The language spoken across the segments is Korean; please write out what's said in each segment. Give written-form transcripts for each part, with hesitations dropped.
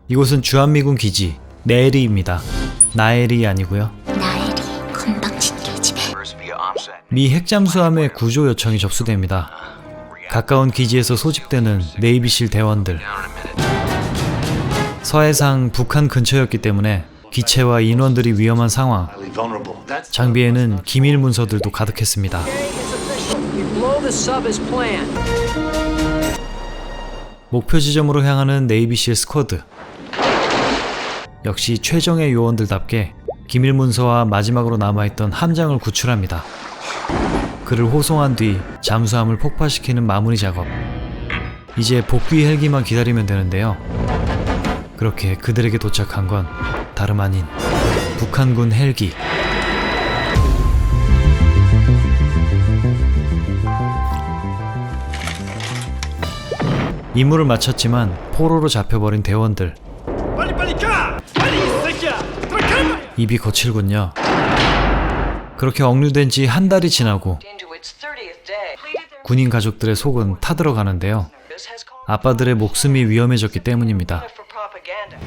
이곳은 주한미군 기지 네리입니다. 나엘이 아니고요. 나엘이 건방진 계집애. 미 핵잠수함의 구조 요청이 접수됩니다. 가까운 기지에서 소집되는 네이비실 대원들. 서해상 북한 근처였기 때문에 기체와 인원들이 위험한 상황. 장비에는 기밀 문서들도 가득했습니다. 목표 지점으로 향하는 네이비실 스쿼드. 역시 최정예 요원들답게 기밀 문서와 마지막으로 남아있던 함장을 구출합니다. 그를 호송한 뒤 잠수함을 폭파시키는 마무리 작업. 이제 복귀 헬기만 기다리면 되는데요. 그렇게 그들에게 도착한 건 다름 아닌 북한군 헬기. 임무를 마쳤지만 포로로 잡혀버린 대원들. 빨리 가! 빨리 이 새끼야! 들어가! 입이 거칠군요. 그렇게 억류된 지 한 달이 지나고 군인 가족들의 속은 타들어가는데요. 아빠들의 목숨이 위험해졌기 때문입니다.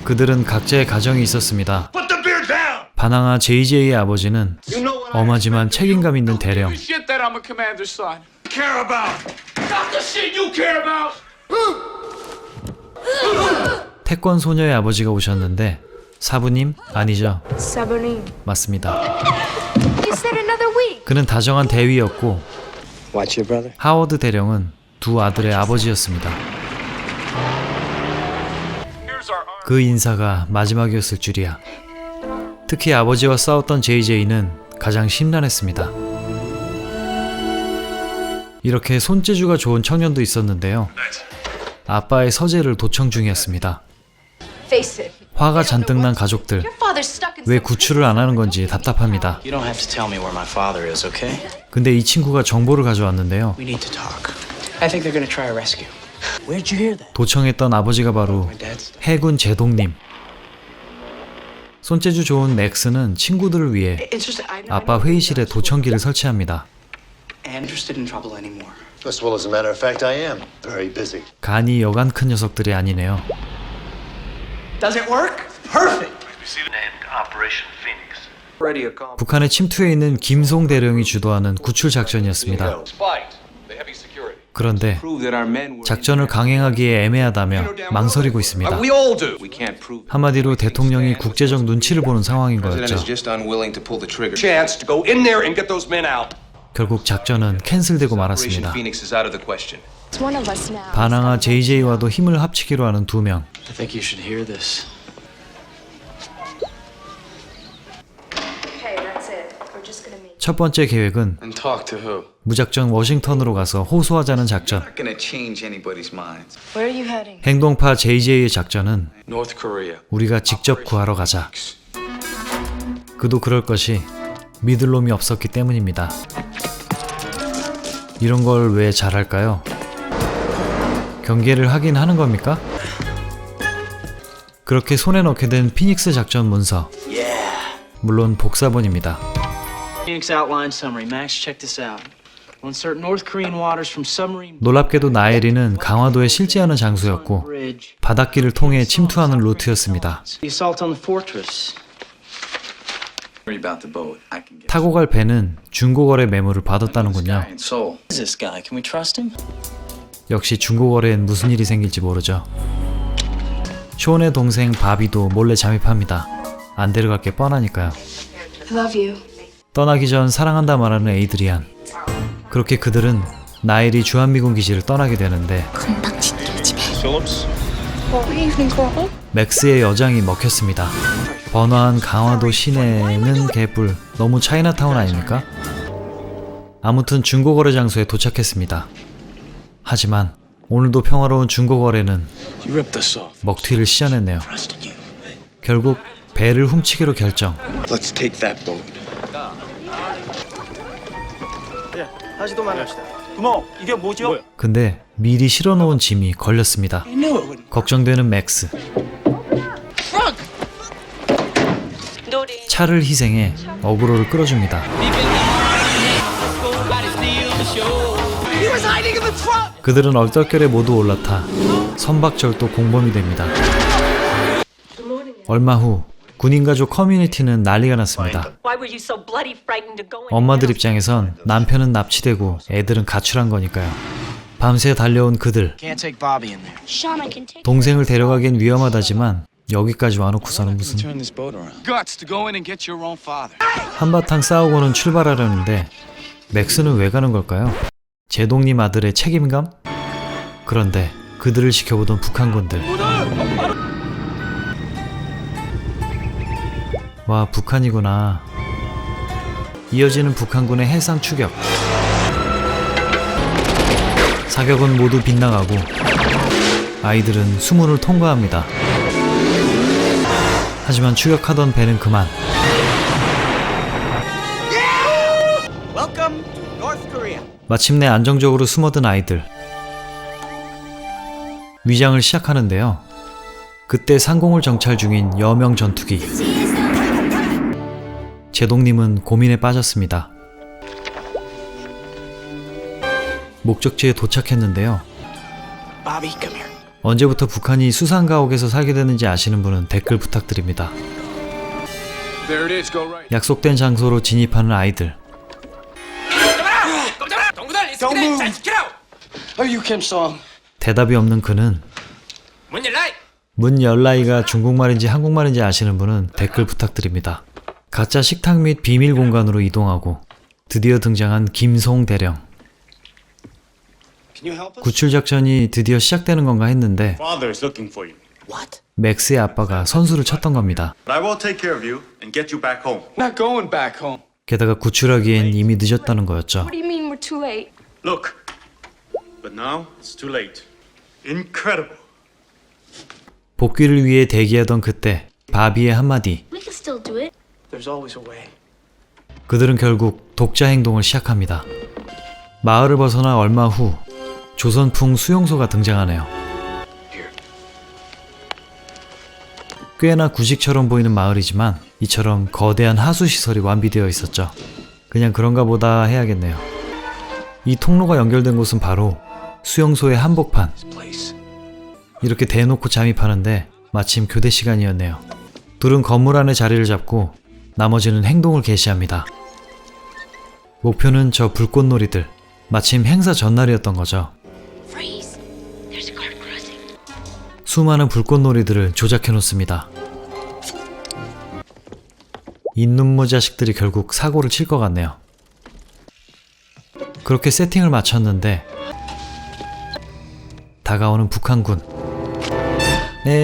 그들은 각자의 가정이 있었습니다. Put the beer down! 바나나 JJ의 아버지는 엄하지만 책임감 있는 대령. Shit that I'm a commander's son. Care about! Not the shit you care about! 태권 소녀의 아버지가 오셨는데 사부님? 아니죠. 사부님. 맞습니다. You said another week. 그는 다정한 대위였고 Watch your brother. 하워드 대령은 두 아들의 아버지였습니다. 그 인사가 마지막이었을 줄이야. 특히 아버지와 싸웠던 JJ는 가장 심란했습니다. 이렇게 손재주가 좋은 청년도 있었는데요. 아빠의 서재를 도청 중이었습니다. Face it. 화가 잔뜩 난 가족들. Your father's stuck in 왜 some 구출을 안 하는 건지 답답합니다. You don't have to tell me where my father is, okay? 근데 이 친구가 정보를 가져왔는데요. We need to talk. I think they're gonna try a rescue. Where'd you hear that? 도청했던 아버지가 바로 My dad's. 해군 제독님. 손재주 좋은 맥스는 친구들을 위해 It's just I 아빠 회의실에 도청기를 설치합니다. am interested in trouble anymore. Yes, well, as a matter of fact, I am very busy. 간이 여간 큰 녀석들이 아니네요. Does it work? Perfect. And Operation Phoenix. Ready to call. 북한의 침투해 있는 김송 대령이 주도하는 구출 작전이었습니다. Spiked. The heavy security. 그런데 Prove that our men were. 작전을 강행하기에 애매하다며 망설이고 있습니다. We all do. We can't prove. 한마디로 대통령이 국제적 눈치를 보는 상황인 President is 거였죠. just unwilling to pull the trigger. Chance to go in there and get those men out. 결국 작전은 캔슬되고 Operation 말았습니다. Phoenix is out of the question. It's one of us now. 바나나 JJ와도 힘을 합치기로 하는 두 명. I think you should hear this. Okay, that's it. We're just gonna meet. 첫 번째 계획은 And talk to who? 무작정 워싱턴으로 가서 호소하자는 작전. Not gonna change anybody's minds. Where are you heading? 행동파 JJ의 작전은 North Korea. 우리가 직접 구하러 가자. 그도 그럴 것이 믿을 놈이 없었기 때문입니다. 이런 걸 왜 잘할까요? 경계를 하긴 하는 겁니까? 그렇게 손에 넣게 된 피닉스 작전 문서. 물론 복사본입니다. Phoenix outline summary. Max, check this out. On certain North Korean waters from submarine 놀랍게도 나엘이는 강화도에 실제하는 장소였고 bridge. 바닷길을 통해 침투하는 루트였습니다. The assault on the fortress. Worry about the boat. I can get. 타고 갈 배는 중고거래 매물을 받았다는군요. In Seoul. Who is this guy? Can we trust him? 역시 중고거래엔 무슨 일이 생길지 모르죠. 쇼의 동생 바비도 몰래 잠입합니다. 안 데려갈 게 뻔하니까요. I love you. 떠나기 전 사랑한다 말하는 에이드리안. 그렇게 그들은 나엘이 주한미군 기지를 떠나게 되는데 건방진 계집애. 맥스의 여장이 먹혔습니다. 번화한 강화도 시내는 개뿔. 너무 차이나타운 아닙니까? 아무튼 중고거래 장소에 도착했습니다. 하지만 오늘도 평화로운 중고거래는 You ripped us off. 먹튀를 시전했네요. Trusted you. 결국 배를 훔치기로 결정. Let's take that boat. 다시 도망갑시다. 구멍, 이게 뭐죠? 근데 미리 실어놓은 짐이 걸렸습니다. 걱정되는 맥스. 차를 희생해 어그로를 끌어줍니다. 그들은 얼떨결에 모두 올라타 선박절도 공범이 됩니다. 얼마 후 군인 가족 커뮤니티는 난리가 났습니다. 엄마들 입장에선 남편은 납치되고 애들은 가출한 거니까요. 밤새 달려온 그들. Can't take Bobby in there. Sean, I can take. 동생을 데려가긴 위험하다지만 여기까지 와놓고서는 무슨 Turn this boat around. Guts to go in and get your own father. 한바탕 싸우고는 출발하려는데 맥스는 왜 가는 걸까요? 제동님 아들의 책임감? 그런데 그들을 지켜보던 북한군들. 와, 북한이구나. 이어지는 북한군의 해상 추격. 사격은 모두 빗나가고 아이들은 수문을 통과합니다. 하지만 추격하던 배는 그만. 마침내 안정적으로 숨어든 아이들. 위장을 시작하는데요. 그때 상공을 정찰 중인 여명 전투기. 제동님은 고민에 빠졌습니다. 목적지에 도착했는데요. Bobby, come here. 언제부터 북한이 수상가옥에서 살게 됐는지 아시는 분은 댓글 부탁드립니다. There it is. Go right. 약속된 장소로 진입하는 아이들. Are you Kim Song? 대답이 없는 그는 문 열라이가 중국말인지 한국말인지 아시는 분은 댓글 부탁드립니다. 가짜 식탁 및 비밀 공간으로 이동하고 드디어 등장한 김송 대령. Can you help us? 구출 작전이 드디어 시작되는 건가 했는데 Father is looking for you. What? 맥스의 아빠가 선수를 쳤던 겁니다. But I will take care of you and get you back home. Not going back home. 게다가 구출하기엔 이미 늦었다는 거였죠. What do you mean we're too late? Look, but now it's too late. Incredible. 복귀를 위해 대기하던 그때 바비의 한마디. We can still do it. There's always a way. 그들은 결국 독자 행동을 시작합니다. 마을을 벗어나 얼마 후 조선풍 수용소가 등장하네요. 꽤나 구식처럼 보이는 마을이지만 이처럼 거대한 하수시설이 완비되어 있었죠. 그냥 그런가 보다 해야겠네요. 이 통로가 연결된 곳은 바로 수용소의 한복판. 이렇게 대놓고 잠입하는데 마침 교대 시간이었네요. 둘은 건물 안에 자리를 잡고 나머지는 행동을 개시합니다. 목표는 저 불꽃놀이들. 마침 행사 전날이었던 거죠. Freeze. There's a car crossing. 수많은 불꽃놀이들을 조작해 놓습니다. 인눈모 자식들이 결국 사고를 칠 것 같네요. 그렇게 세팅을 마쳤는데 다가오는 북한군의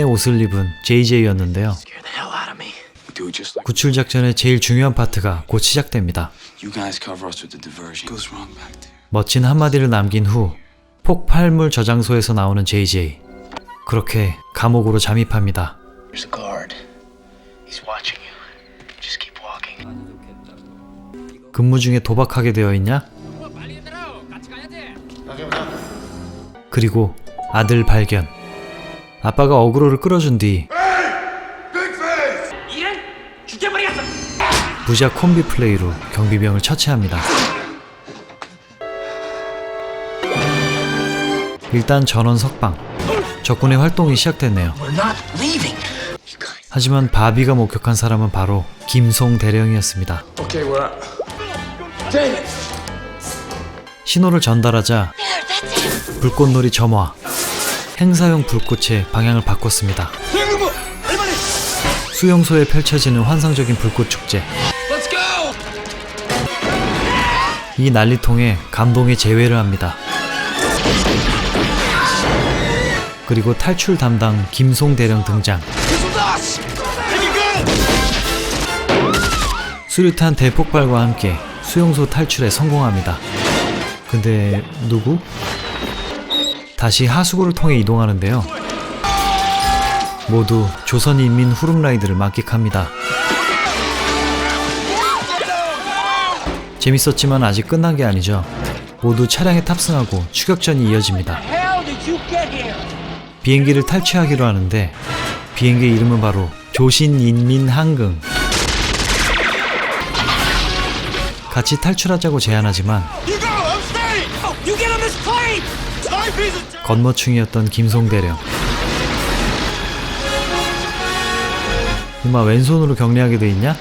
옷을 입은 JJ였는데요. Scare the hell out of me. Do it just like 구출 작전의 제일 중요한 파트가 곧 시작됩니다. you guys cover us with the diversion. Goes wrong back there. 멋진 한마디를 남긴 후 폭발물 저장소에서 나오는 JJ. 그렇게 감옥으로 잠입합니다. There's a guard. He's watching you. Just keep walking. 근무 중에 도박하게 되어 있냐? 그리고 아들 발견. 아빠가 어그로를 끌어준 뒤 부자 콤비 플레이로 경비병을 처치합니다. 일단 전원 석방. 적군의 활동이 시작됐네요. We're not leaving. 하지만 바비가 목격한 사람은 바로 김송 대령이었습니다. Okay, we're out. 신호를 전달하자 불꽃놀이 점화. 행사용 불꽃의 방향을 바꿨습니다. 수용소에 펼쳐지는 환상적인 불꽃 축제. Let's go. 이 난리통에 감동의 재회를 합니다. 그리고 탈출 담당 김송 대령 등장. 수류탄 대폭발과 함께 수용소 탈출에 성공합니다. 근데 누구? 다시 하수구를 통해 이동하는데요. 모두 조선인민 후rum라이드를 만끽합니다. 재밌었지만 아직 끝난 게 아니죠. 모두 차량에 탑승하고 추격전이 이어집니다. 비행기를 탈취하기로 하는데 비행기의 이름은 바로 조신인민항공. 같이 탈출하자고 제안하지만 건머충이었던 김송 대령. 이마 왼손으로 격리하게 돼 있냐?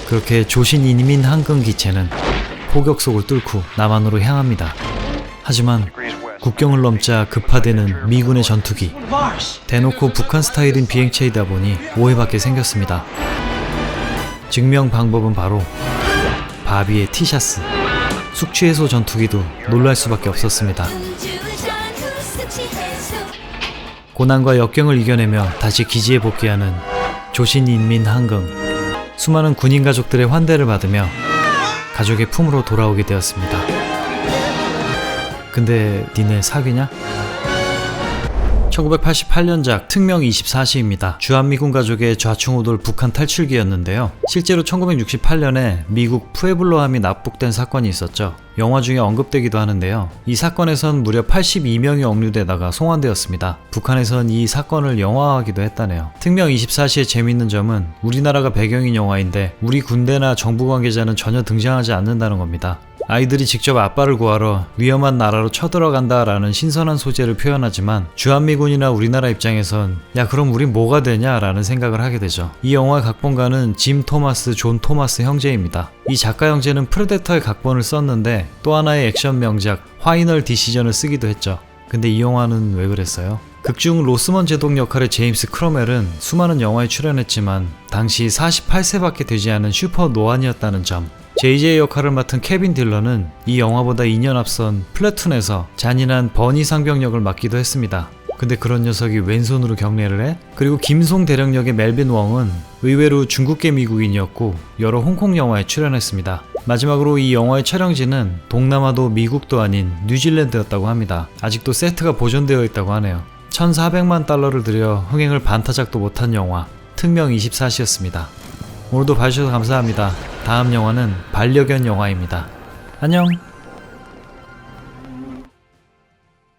그렇게 조신 인민 항공 기체는 폭격 속을 뚫고 남한으로 향합니다. 하지만 국경을 넘자 급파되는 미군의 전투기. 대놓고 북한 스타일인 비행체이다 보니 오해받게 생겼습니다. 증명 방법은 바로 바비의 티샤스. 숙취해소 전투기도 놀랄 수밖에 없었습니다. 고난과 역경을 이겨내며 다시 기지에 복귀하는 조신인민 항공. 수많은 군인 가족들의 환대를 받으며 가족의 품으로 돌아오게 되었습니다. 근데 니네 사귀냐? 1988년작 특명 24시입니다. 주한미군 가족의 좌충우돌 북한 탈출기였는데요. 실제로 1968년에 미국 푸에블로함이 납북된 사건이 있었죠. 영화 중에 언급되기도 하는데요. 이 사건에선 무려 82명이 억류되다가 송환되었습니다. 북한에선 이 사건을 영화화하기도 했다네요. 특명 24시의 재밌는 점은 우리나라가 배경인 영화인데 우리 군대나 정부 관계자는 전혀 등장하지 않는다는 겁니다. 아이들이 직접 아빠를 구하러 위험한 나라로 쳐들어간다 라는 신선한 소재를 표현하지만 주한미군이나 우리나라 입장에선 야 그럼 우린 뭐가 되냐 라는 생각을 하게 되죠. 이 영화의 각본가는 짐 토마스, 존 토마스 형제입니다. 이 작가 형제는 프레데터의 각본을 썼는데 또 하나의 액션 명작 파이널 디시전을 쓰기도 했죠. 근데 이 영화는 왜 그랬어요? 극중 로스먼 제독 역할의 제임스 크로멜은 수많은 영화에 출연했지만 당시 48세밖에 되지 않은 슈퍼 노안이었다는 점. JJ 역할을 맡은 케빈 딜런은 이 영화보다 2년 앞선 플래툰에서 잔인한 버니 상병 역을 맡기도 했습니다. 근데 그런 녀석이 왼손으로 경례를 해? 그리고 김송 대령 역의 멜빈 웡은 의외로 중국계 미국인이었고 여러 홍콩 영화에 출연했습니다. 마지막으로 이 영화의 촬영지는 동남아도 미국도 아닌 뉴질랜드였다고 합니다. 아직도 세트가 보존되어 있다고 하네요. 1,400만 달러를 들여 흥행을 반타작도 못한 영화 특명 24시였습니다. 오늘도 봐주셔서 감사합니다. 다음 영화는 반려견 영화입니다. 안녕!